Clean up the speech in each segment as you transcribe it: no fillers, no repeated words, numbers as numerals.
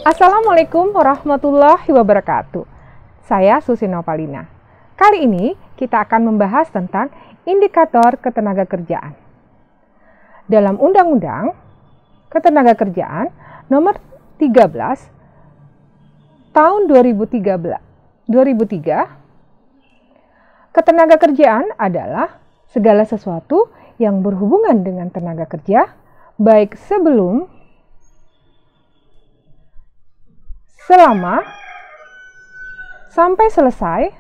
Assalamualaikum warahmatullahi wabarakatuh. Saya Susi Novalina. Kali ini kita akan membahas tentang indikator ketenagakerjaan. Dalam Undang-Undang Ketenagakerjaan Nomor 13 Tahun 2003, ketenagakerjaan adalah segala sesuatu yang berhubungan dengan tenaga kerja, baik sebelum, selama, sampai selesai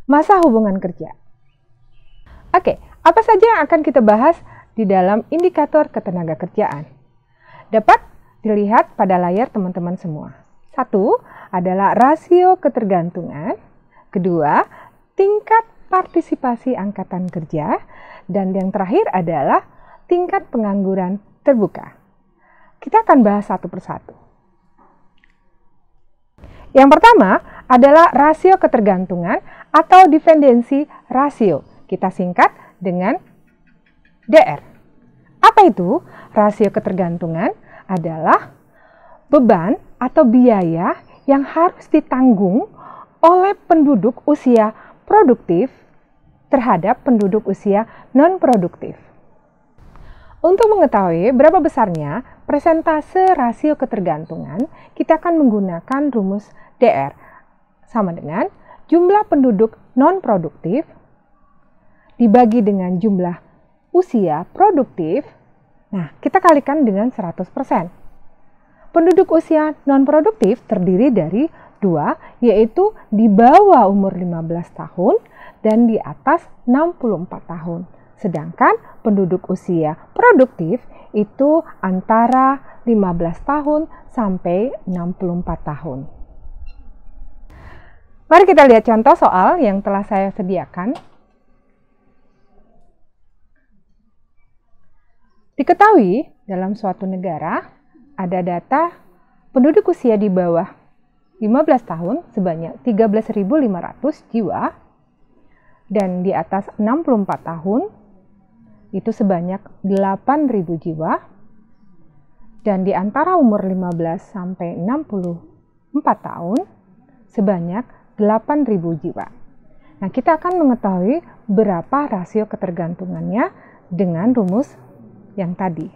masa hubungan kerja. Oke, apa saja yang akan kita bahas di dalam indikator ketenagakerjaan? Dapat dilihat pada layar teman-teman semua. 1 adalah rasio ketergantungan, 2 tingkat partisipasi angkatan kerja, dan yang terakhir adalah tingkat pengangguran terbuka. Kita akan bahas satu persatu. Yang pertama adalah rasio ketergantungan atau dependensi rasio. Kita singkat dengan DR. Apa itu? Rasio ketergantungan adalah beban atau biaya yang harus ditanggung oleh penduduk usia produktif terhadap penduduk usia non-produktif. Untuk mengetahui berapa besarnya persentase rasio ketergantungan, kita akan menggunakan rumus DR sama dengan jumlah penduduk non-produktif dibagi dengan jumlah usia produktif. Nah, kita kalikan dengan 100%. Penduduk usia non-produktif terdiri dari 2, yaitu di bawah umur 15 tahun dan di atas 64 tahun. Sedangkan penduduk usia produktif itu antara 15 tahun sampai 64 tahun. Mari kita lihat contoh soal yang telah saya sediakan. Diketahui dalam suatu negara ada data penduduk usia di bawah 15 tahun sebanyak 13.500 jiwa dan di atas 64 tahun itu sebanyak 8.000 jiwa, dan di antara umur 15 sampai 64 tahun sebanyak 8.000 jiwa. Nah, kita akan mengetahui berapa rasio ketergantungannya dengan rumus yang tadi.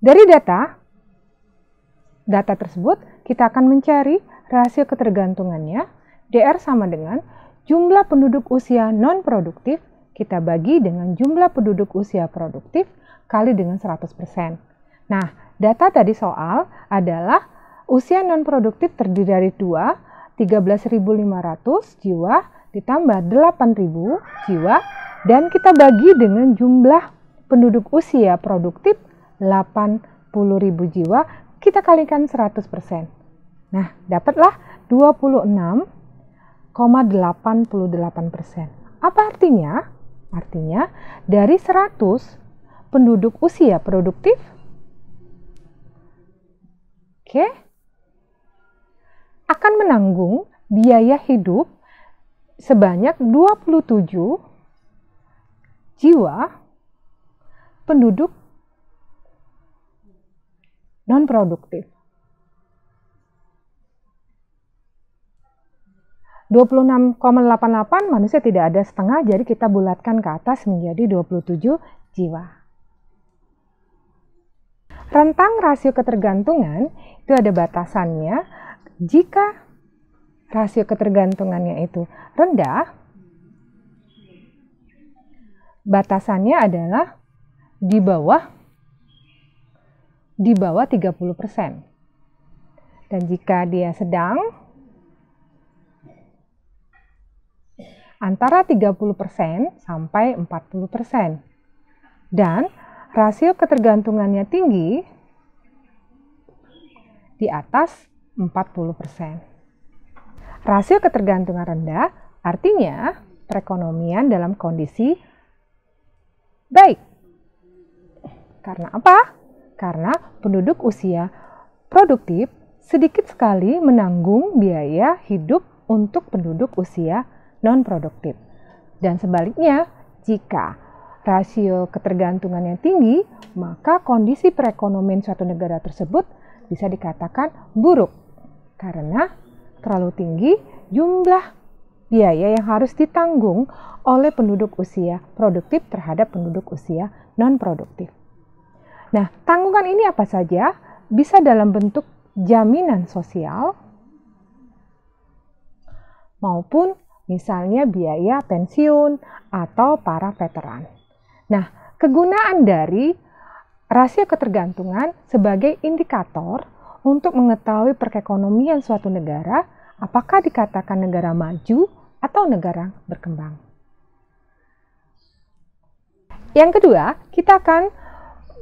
Dari data tersebut kita akan mencari rasio ketergantungannya. DR sama dengan jumlah penduduk usia non-produktif kita bagi dengan jumlah penduduk usia produktif kali dengan 100%. Nah, data tadi soal adalah usia non-produktif terdiri dari 2, 13.500 jiwa ditambah 8.000 jiwa, dan kita bagi dengan jumlah penduduk usia produktif 80.000 jiwa, kita kalikan 100%. Nah, dapatlah 26,88%. Apa artinya? Artinya dari 100 penduduk usia produktif, akan menanggung biaya hidup sebanyak 27 jiwa penduduk non-produktif. 26,88 manusia tidak ada setengah, jadi kita bulatkan ke atas menjadi 27 jiwa. Rentang rasio ketergantungan itu ada batasannya. Jika rasio ketergantungannya itu rendah, batasannya adalah di bawah 30%. Dan jika dia sedang, antara 30% sampai 40%. Dan rasio ketergantungannya tinggi di atas 40%. Rasio ketergantungan rendah artinya perekonomian dalam kondisi baik. Karena apa? Karena penduduk usia produktif sedikit sekali menanggung biaya hidup untuk penduduk usia non-produktif. Dan sebaliknya, jika rasio ketergantungannya tinggi, maka kondisi perekonomian suatu negara tersebut bisa dikatakan buruk karena terlalu tinggi jumlah biaya yang harus ditanggung oleh penduduk usia produktif terhadap penduduk usia non-produktif. Nah, tanggungan ini apa saja? Bisa dalam bentuk jaminan sosial maupun misalnya biaya pensiun atau para veteran. Nah, kegunaan dari rasio ketergantungan sebagai indikator untuk mengetahui perekonomian suatu negara, apakah dikatakan negara maju atau negara berkembang. Yang kedua, kita akan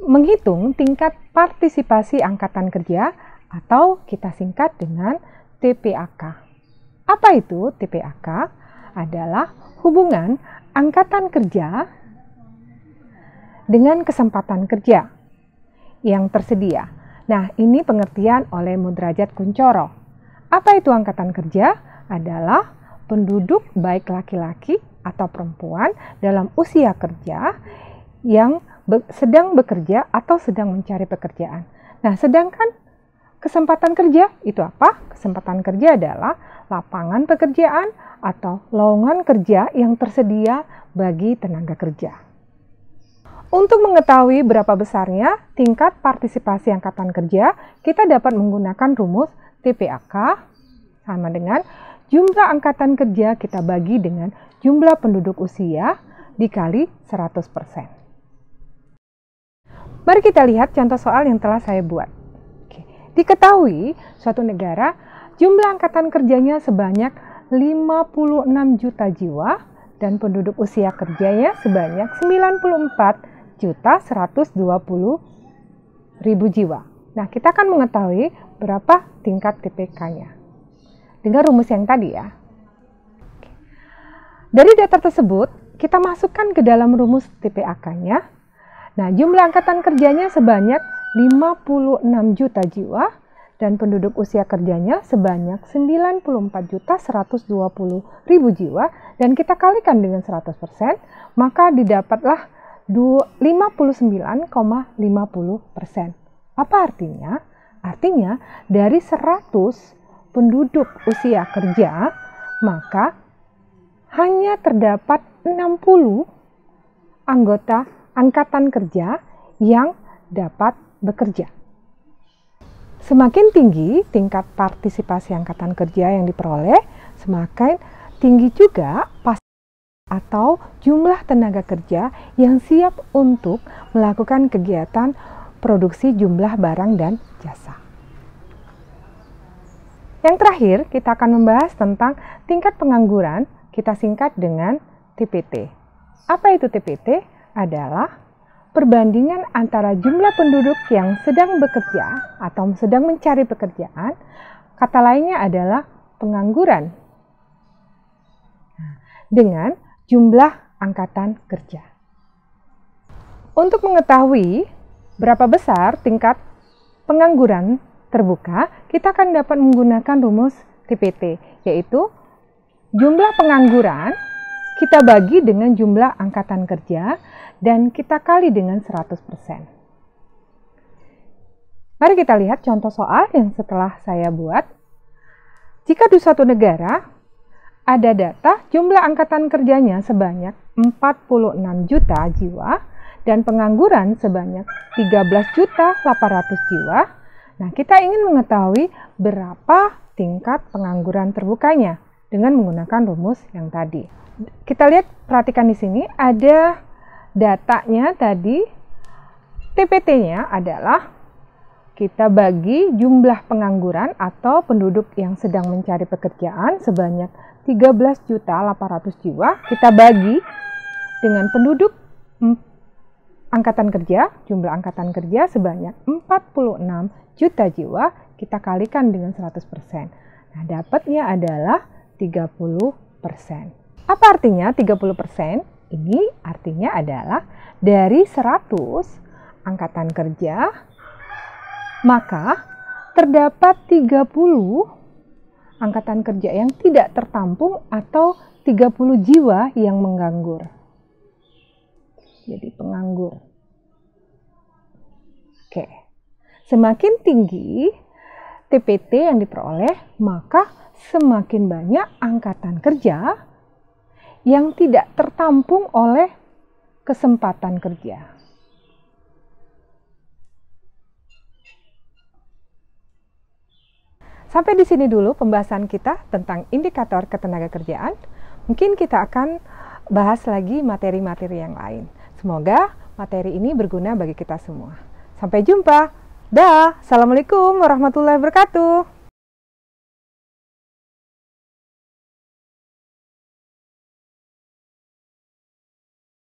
menghitung tingkat partisipasi angkatan kerja atau kita singkat dengan TPAK. Apa itu TPAK? Adalah hubungan angkatan kerja dengan kesempatan kerja yang tersedia. Nah, ini pengertian oleh Mudrajat Kuncoro. Apa itu angkatan kerja? Adalah penduduk baik laki-laki atau perempuan dalam usia kerja yang sedang bekerja atau sedang mencari pekerjaan. Nah, sedangkan kesempatan kerja itu apa? Kesempatan kerja adalah lapangan pekerjaan atau lowongan kerja yang tersedia bagi tenaga kerja. Untuk mengetahui berapa besarnya tingkat partisipasi angkatan kerja, kita dapat menggunakan rumus TPAK sama dengan jumlah angkatan kerja kita bagi dengan jumlah penduduk usia dikali 100%. Mari kita lihat contoh soal yang telah saya buat. Diketahui suatu negara jumlah angkatan kerjanya sebanyak 56 juta jiwa dan penduduk usia kerjanya sebanyak 94.120.000 jiwa. Nah, kita akan mengetahui berapa tingkat TPK-nya dengan rumus yang tadi ya. Dari data tersebut, kita masukkan ke dalam rumus TPAK-nya. Nah, jumlah angkatan kerjanya sebanyak 56 juta jiwa dan penduduk usia kerjanya sebanyak 94.120.000 jiwa dan kita kalikan dengan 100%, maka didapatlah 59,50%. Apa artinya? Artinya dari 100 penduduk usia kerja, maka hanya terdapat 60 anggota angkatan kerja yang dapat bekerja. Semakin tinggi tingkat partisipasi angkatan kerja yang diperoleh, semakin tinggi juga atau jumlah tenaga kerja yang siap untuk melakukan kegiatan produksi jumlah barang dan jasa. Yang terakhir, kita akan membahas tentang tingkat pengangguran, kita singkat dengan TPT. Apa itu TPT? Adalah perbandingan antara jumlah penduduk yang sedang bekerja atau sedang mencari pekerjaan, kata lainnya adalah pengangguran, dengan jumlah angkatan kerja. Untuk mengetahui berapa besar tingkat pengangguran terbuka, kita akan dapat menggunakan rumus TPT, yaitu jumlah pengangguran kita bagi dengan jumlah angkatan kerja dan kita kali dengan 100%. Mari kita lihat contoh soal yang setelah saya buat. Jika di suatu negara ada data jumlah angkatan kerjanya sebanyak 46 juta jiwa dan pengangguran sebanyak 13.800.000 jiwa, nah kita ingin mengetahui berapa tingkat pengangguran terbukanya dengan menggunakan rumus yang tadi. Kita lihat, perhatikan di sini ada datanya tadi, TPT-nya adalah kita bagi jumlah pengangguran atau penduduk yang sedang mencari pekerjaan sebanyak 13.800.000 jiwa, kita bagi dengan penduduk angkatan kerja, jumlah angkatan kerja sebanyak 46 juta jiwa, kita kalikan dengan 100%. Nah, dapatnya adalah 30%. Apa artinya 30%? Ini artinya adalah dari 100 angkatan kerja, maka terdapat 30 angkatan kerja yang tidak tertampung atau 30 jiwa yang menganggur. jadi penganggur. Oke, semakin tinggi TPT yang diperoleh, maka semakin banyak angkatan kerja yang tidak tertampung oleh kesempatan kerja. Sampai di sini dulu pembahasan kita tentang indikator ketenagakerjaan. Mungkin kita akan bahas lagi materi-materi yang lain. Semoga materi ini berguna bagi kita semua. Sampai jumpa. Dah. Assalamualaikum warahmatullahi wabarakatuh.